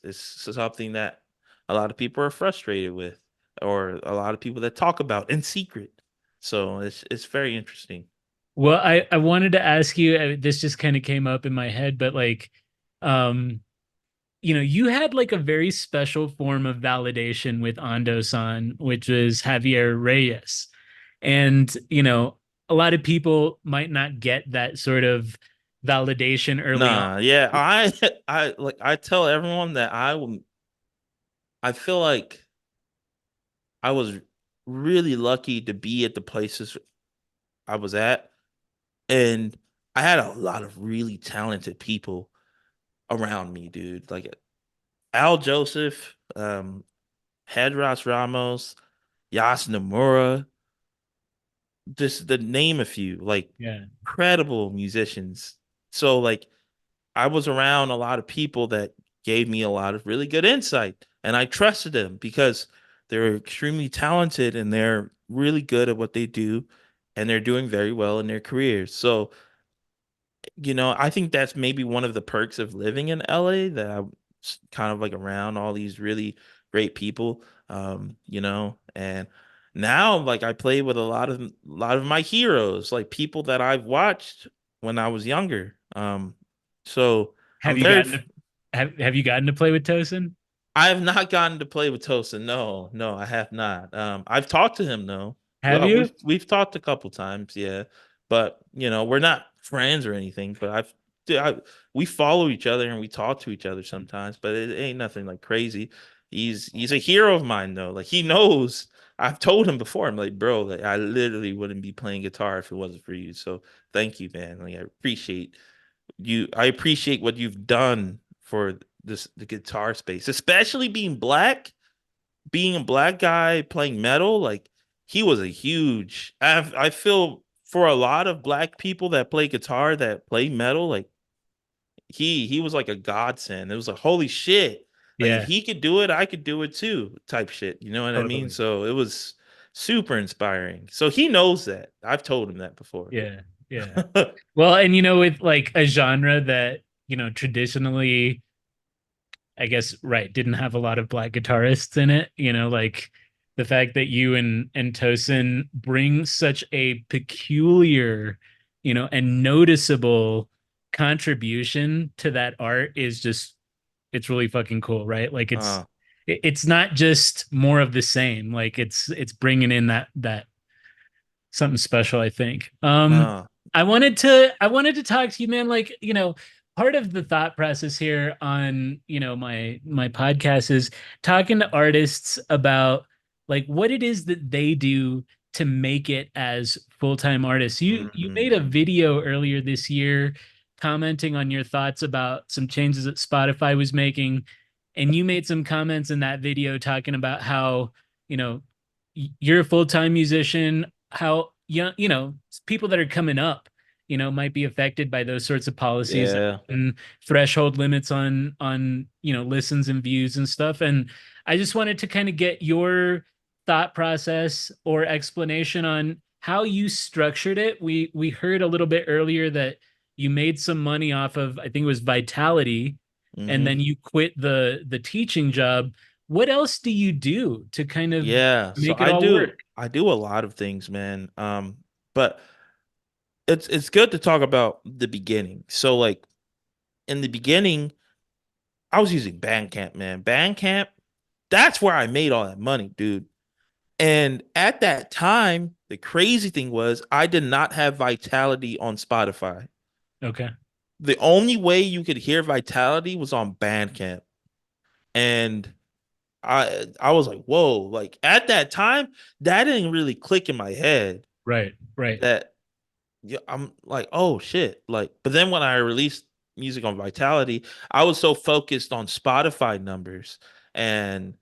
something that a lot of people are frustrated with, or a lot of people that talk about in secret. So it's very interesting. Well, I wanted to ask you, this just kind of came up in my head, but like, um, you had like a very special form of validation with Ando-san, which is Javier Reyes. And, a lot of people might not get that sort of validation early on. Nah, yeah, I tell everyone that I feel like I was really lucky to be at the places I was at, and I had a lot of really talented people around me, dude. Like Al Joseph, Hedras Ramos, Yas Namura, just to name a few, like Yeah. incredible musicians. So like I was around a lot of people that gave me a lot of really good insight, and I trusted them because they're extremely talented and they're really good at what they do, and they're doing very well in their careers. So I think that's maybe one of the perks of living in LA, that I'm kind of like around all these really great people. And now like I play with a lot of my heroes, like people that I've watched when I was younger. So Have I'm you very gotten to have you gotten to play with Tosin? I have not gotten to play with Tosa. No, no, I have not. I've talked to him though. Have Well, we've you? we've talked a couple times, yeah. But we're not friends or anything. But dude, we follow each other and we talk to each other sometimes. But it ain't nothing like crazy. He's a hero of mine though. Like he knows. I've told him before. I'm like, bro, like I literally wouldn't be playing guitar if it wasn't for you. So thank you, man. Like I appreciate you. I appreciate what you've done for the guitar space, especially being a black guy playing metal. Like he was a huge. I feel for a lot of black people that play guitar that play metal, like he was like a godsend. It was like holy shit. Like if Yeah, he could do it, I could do it too, type shit. You know what I mean? totally. So it was super inspiring. So he knows that. I've told him that before. Yeah, yeah. Well, and with like a genre that, traditionally, I guess, right, didn't have a lot of black guitarists in it, like the fact that you and Tosin bring such a peculiar, and noticeable contribution to that art is just, it's really fucking cool, right? Like uh, it's not just more of the same. Like it's bringing in that something special, I think. uh, I wanted to talk to you, man. Like, part of the thought process here on, my podcast is talking to artists about like what it is that they do to make it as full-time artists. You made a mm, video earlier this year commenting on your thoughts about some changes that Spotify was making, and you made some comments in that video talking about how, you know, you're a full-time musician, how young, people that are coming up, might be affected by those sorts of policies yeah. and threshold limits on listens and views and stuff. And I just wanted to kind of get your thought process or explanation on how you structured it. We heard a little bit earlier that you made some money off of, I think it was Vitality, and Hmm. then you quit the teaching job. What else do you do to kind of Yeah, so make it all work? I do a lot of things, man. But it's good to talk about the beginning. So like in the beginning, I was using Bandcamp, man. Bandcamp, that's where I made all that money, dude. And at that time, the crazy thing was I did not have Vitality on Spotify. Okay. The only way you could hear Vitality was on Bandcamp. And I was like, whoa, like at that time, that didn't really click in my head Right. Right. that yeah, I'm like, oh shit. Like, but then when I released music on Vitality, I was so focused on Spotify numbers and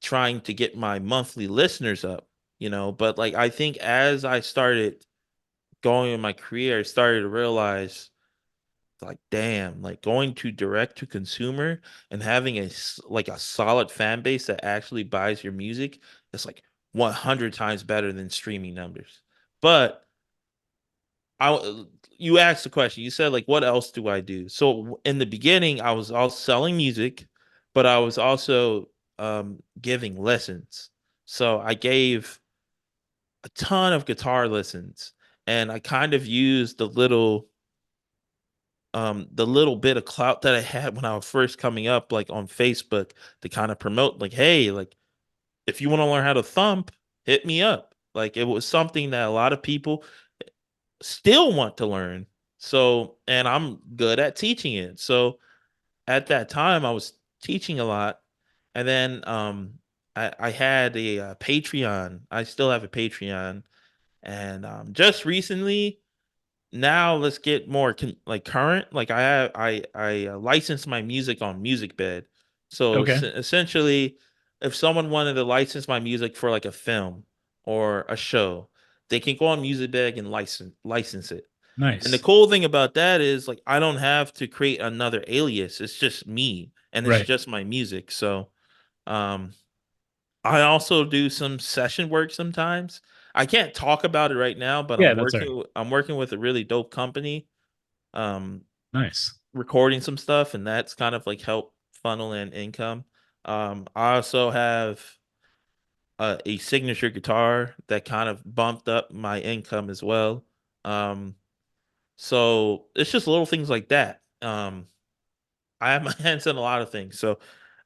trying to get my monthly listeners up, But like I think as I started going in my career, I started to realize like damn, like going to direct to consumer and having like a solid fan base that actually buys your music is like 100 times better than streaming numbers. But I you asked the question. You said like what else do I do? So in the beginning I was all selling music, but I was also giving lessons. So I gave a ton of guitar lessons and I kind of used the little bit of clout that I had when I was first coming up, like on Facebook, to kind of promote, like, hey, like if you want to learn how to thump, hit me up. Like it was something that a lot of people still want to learn. So, and I'm good at teaching it. So at that time, I was teaching a lot. And then I had a Patreon. I still have a Patreon. And just recently, now let's get more like current. Like I licensed my music on MusicBed. So Okay. essentially, if someone wanted to license my music for like a film or a show, they can go on MusicBed and license it. And the Nice. cool thing about that is like I don't have to create another alias. It's just me and it's Right. just my music. So um I also do some session work sometimes. I can't talk about it right now, but Yeah, that's all right. I'm working with a really dope company um Nice. recording some stuff and that's kind of like help funnel in income. I also have a signature guitar that kind of bumped up my income as well. Um so it's just little things like that. I have my hands in a lot of things. So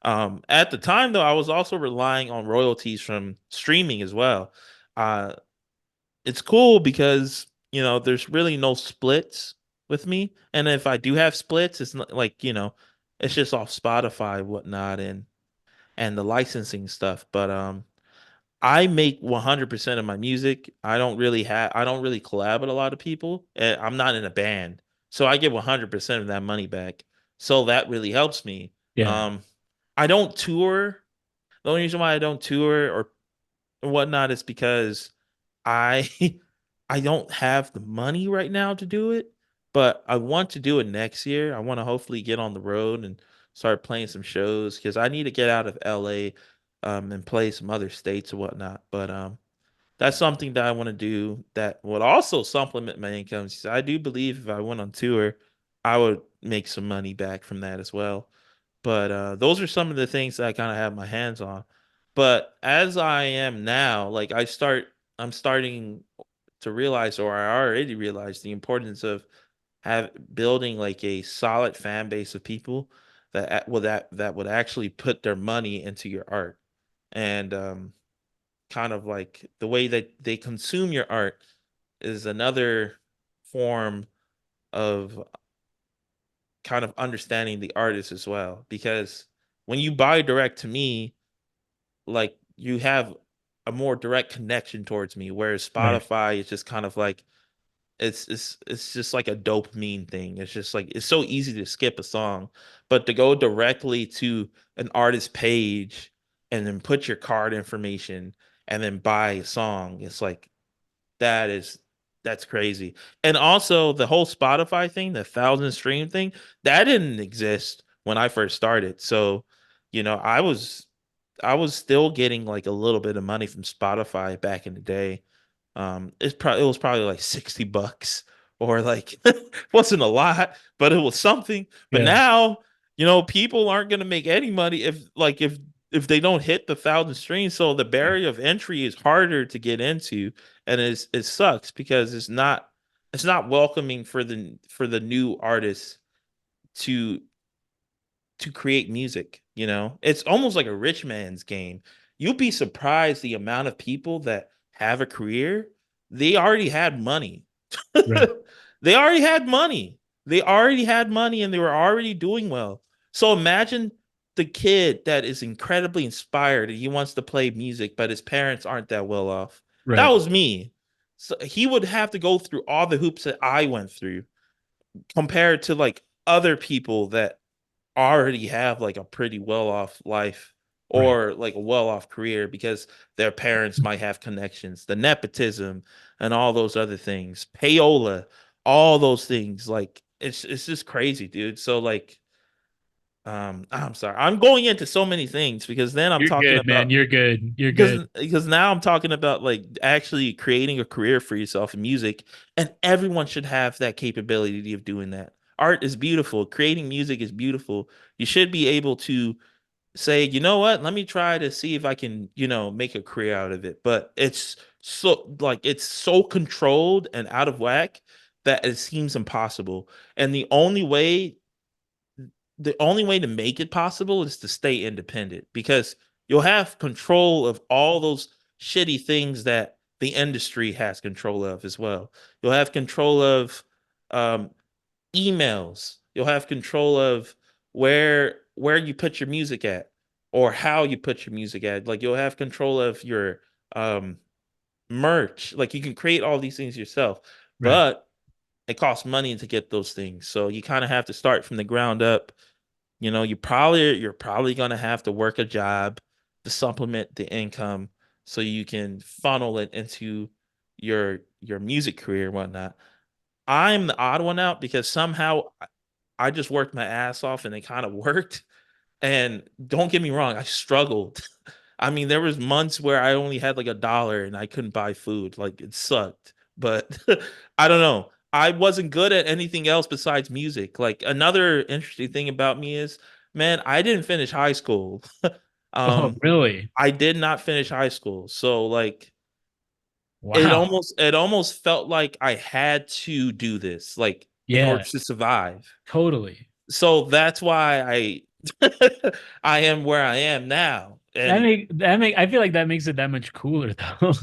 at the time though, I was also relying on royalties from streaming as well. Uh it's cool because, there's really no splits with me. And if I do have splits, it's not like, it's just off Spotify, whatnot, and the licensing stuff. But I make 100% of my music. I don't really collab with a lot of people. I'm not in a band. So I get 100% of that money back. So that really helps me. Yeah. Um, I don't tour. The only reason why I don't tour or whatnot is because I I don't have the money right now to do it, but I want to do it next year. I want to hopefully get on the road and start playing some shows because I need to get out of LA and play some other states or whatnot. But that's something that I want to do that would also supplement my income. So I do believe if I went on tour, I would make some money back from that as well. But those are some of the things that I kind of have my hands on. But as I am now, like I'm starting to realize, or I already realized, the importance of have building like a solid fan base of people that would actually put their money into your art, and kind of like the way that they consume your art is another form of kind of understanding the artist as well. Because when you buy direct to me, like you have a more direct connection towards me, whereas Right. Spotify is just kind of like it's just like a dopamine thing. It's just like it's so easy to skip a song, but to go directly to an artist page and then put your card information and then buy a song, it's like that is that's crazy. And also the whole Spotify thing, the 1,000 stream thing, that didn't exist when I first started. So, I was still getting like a little bit of money from Spotify back in the day. It was probably like $60 or like wasn't a lot, but it was something. But Yeah. now, people aren't gonna make any money if they don't hit the 1,000 streams. So the barrier of entry is harder to get into, and it sucks because it's not welcoming for the new artists to to create music, It's almost like a rich man's game. You'd be surprised the amount of people that have a career, they already had money. Right. They already had money. They already had money and they were already doing well. So imagine the kid that is incredibly inspired and he wants to play music, but his parents aren't that well off. That Right. was me. So he would have to go through all the hoops that I went through compared to like other people that already have like a pretty well off life Right. or like a well off career because their parents might have connections, the nepotism and all those other things, payola, all those things. Like it's just crazy, dude. So like I'm sorry. I'm going into so many things because then I'm You're talking good, man. about You're good. You're good. because now I'm talking about like actually creating a career for yourself in music, and everyone should have that capability of doing that. Art is beautiful. Creating music is beautiful. You should be able to say, you know what, let me try to see if I can, make a career out of it. But it's so controlled and out of whack that it seems impossible. And the only way to make it possible is to stay independent because you'll have control of all those shitty things that the industry has control of as well. You'll have control of um, emails. You'll have control of where you put your music at or how you put your music at. Like you'll have control of your um, merch. Like you can create all these things yourself, Right. but it costs money to get those things. So you kind of have to start from the ground up. You're probably gonna have to work a job to supplement the income so you can funnel it into your music career and whatnot. I'm the odd one out because somehow I just worked my ass off and it kind of worked. And don't get me wrong, I struggled. I mean, there was months where I only had like $1 and I couldn't buy food. Like it sucked. But I don't know. I wasn't good at anything else besides music. Like another interesting thing about me is, man, I didn't finish high school. Oh, Um, really? I did not finish high school. So like it Wow. almost felt like I had to do this, like in order Yeah, to survive. totally. So that's why I am where I am now. And I feel like that makes it that much cooler though.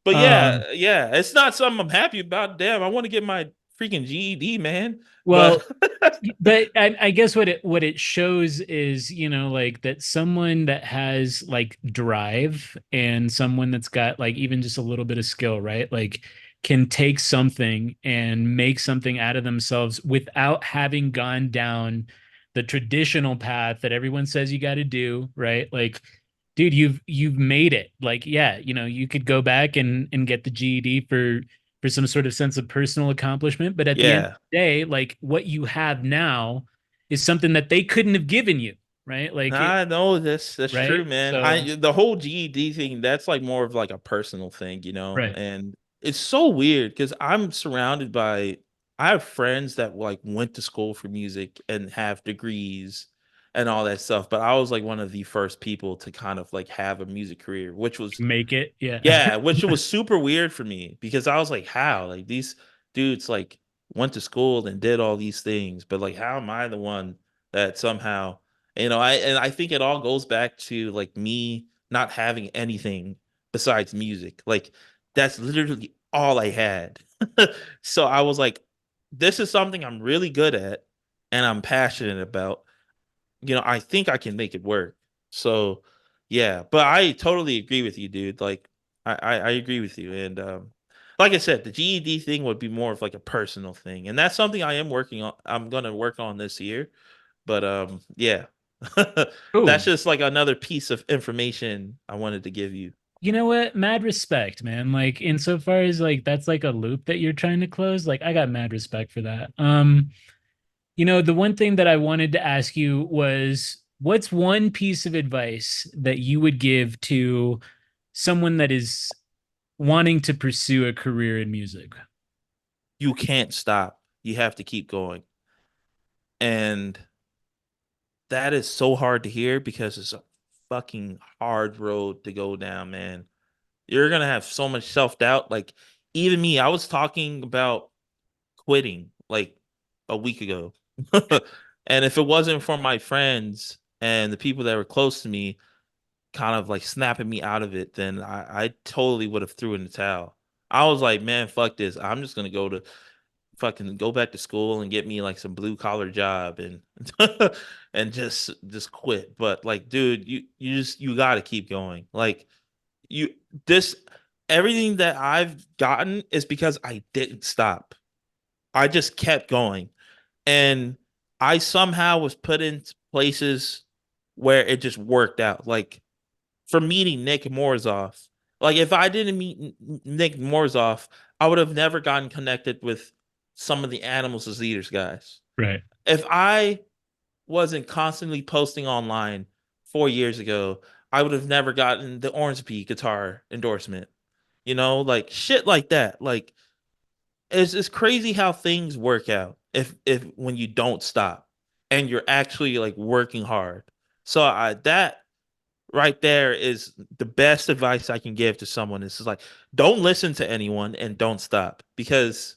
but Um, yeah, it's not something I'm happy about. Damn, I want to get my freaking GED, man. But well, but I guess what it shows is, like that someone that has like drive and someone that's got like even just a little bit of skill, right? Like can take something and make something out of themselves without having gone down the traditional path that everyone says you got to do, right? Like, dude, you've made it. Like, yeah, you could go back and get the GED for some sort of sense of personal accomplishment, but at the end of yeah, the day, like what you have now is something that they couldn't have given you, right? Like it, I know that's true, right? man. So, The whole GED thing, that's like more of like a personal thing, right. and it's so weird because I have friends that like went to school for music and have degrees and all that stuff, but I was like one of the first people to kind of like have a music career, which was Make it. Yeah. yeah, which was super weird for me because I was like, how? Like these dudes like went to school and did all these things, but like how am I the one that somehow, I think it all goes back to like me not having anything besides music. Like that's literally all I had. So I was like, this is something I'm really good at and I'm passionate about. I think I can make it work. So yeah, but I totally agree with you, dude. Like I agree with you. And like I said, the GED thing would be more of like a personal thing. And that's something I am working on. I'm gonna work on this year. But yeah. That's Cool. just like another piece of information I wanted to give you. You know what? Mad respect, man. Like insofar as like that's like a loop that you're trying to close, like I got mad respect for that. The one thing that I wanted to ask you was what's one piece of advice that you would give to someone that is wanting to pursue a career in music? You can't stop. You have to keep going. And that is so hard to hear because it's a fucking hard road to go down, man. You're gonna have so much self-doubt. Like even me, I was talking about quitting like a week ago. And if it wasn't for my friends and the people that were close to me kind of like snapping me out of it, then I totally would have threw in the towel. I was like, man, fuck this. I'm just gonna go to fucking go back to school and get me like some blue collar job and and just quit. But like, dude, you gotta keep going. Like you this everything that I've gotten is because I didn't stop. I just kept going. And I somehow was put in places where it just worked out. Like for meeting Nick Morzoff. Like if I didn't meet Nick Morzoff, I would have never gotten connected with some of the Animals as Leaders guys. Right. If I wasn't constantly posting online 4 years ago, I would have never gotten the Ormsby guitar endorsement. Like shit like that. Like it's crazy how things work out if when you don't stop and you're actually like working hard. So that right there is the best advice I can give to someone. Is like don't listen to anyone and don't stop because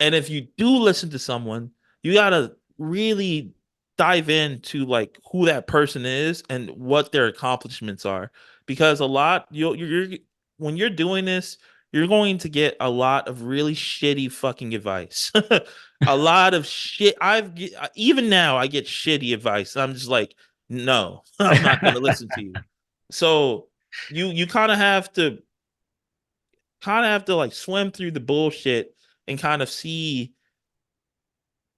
and if you do listen to someone, you gotta really dive into like who that person is and what their accomplishments are. Because a lot you're when you're doing this, you're going to get a lot of really shitty fucking advice. A lot of shit. Even now I get shitty advice. I'm just like, no, I'm not gonna listen to you. So you kind of have to like swim through the bullshit and kind of see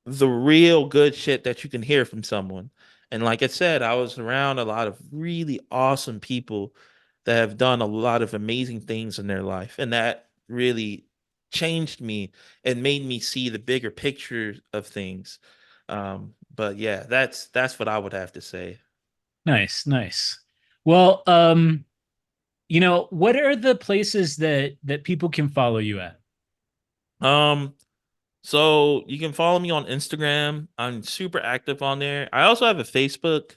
the real good shit that you can hear from someone. And like I said, I was around a lot of really awesome people that have done a lot of amazing things in their life. And that really changed me and made me see the bigger picture of things. But yeah, that's what I would have to say. Nice, nice. Well, what are the places that people can follow you at? Um, So you can follow me on Instagram. I'm super active on there. I also have a Facebook,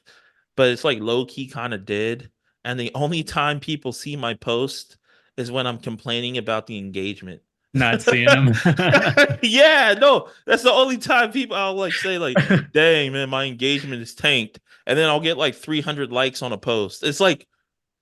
but it's like low key kind of dead. And the only time people see my post is when I'm complaining about the engagement. Not seeing them. Yeah, no, that's the only time people I'll like say like, "Dang, man, my engagement is tanked." And then I'll get like 300 likes on a post. It's like,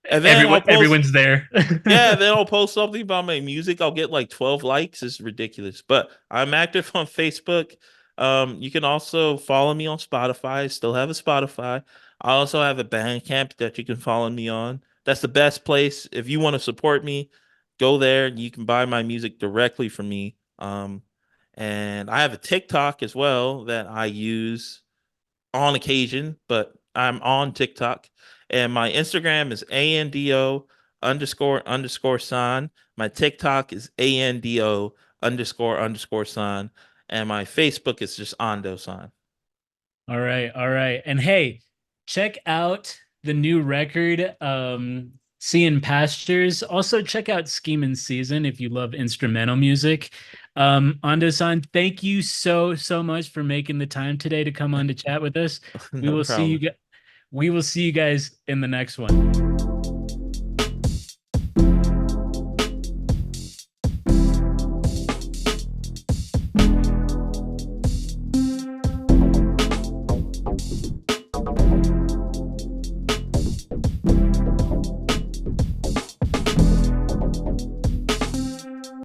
and then I'll post Everyone's there. yeah, then I'll post something about my music. I'll get like 12 likes. It's ridiculous. But I'm active on Facebook. You can also follow me on Spotify. I still have a Spotify. I also have a Bandcamp that you can follow me on. That's the best place. If you want to support me, go there. You can buy my music directly from me. And I have a TikTok as well that I use on occasion, but I'm on TikTok. And my Instagram is ANDO underscore sign. My TikTok is ANDO underscore sign. And my Facebook is just Ando sign. All right, all right. And hey, check out the new record, Seeing Pastures. Also check out Schemin' Season if you love instrumental music. Ando-san, thank you so, so much for making the time today to come on to chat with us. We No will see problem. you we will see you guys in the next one.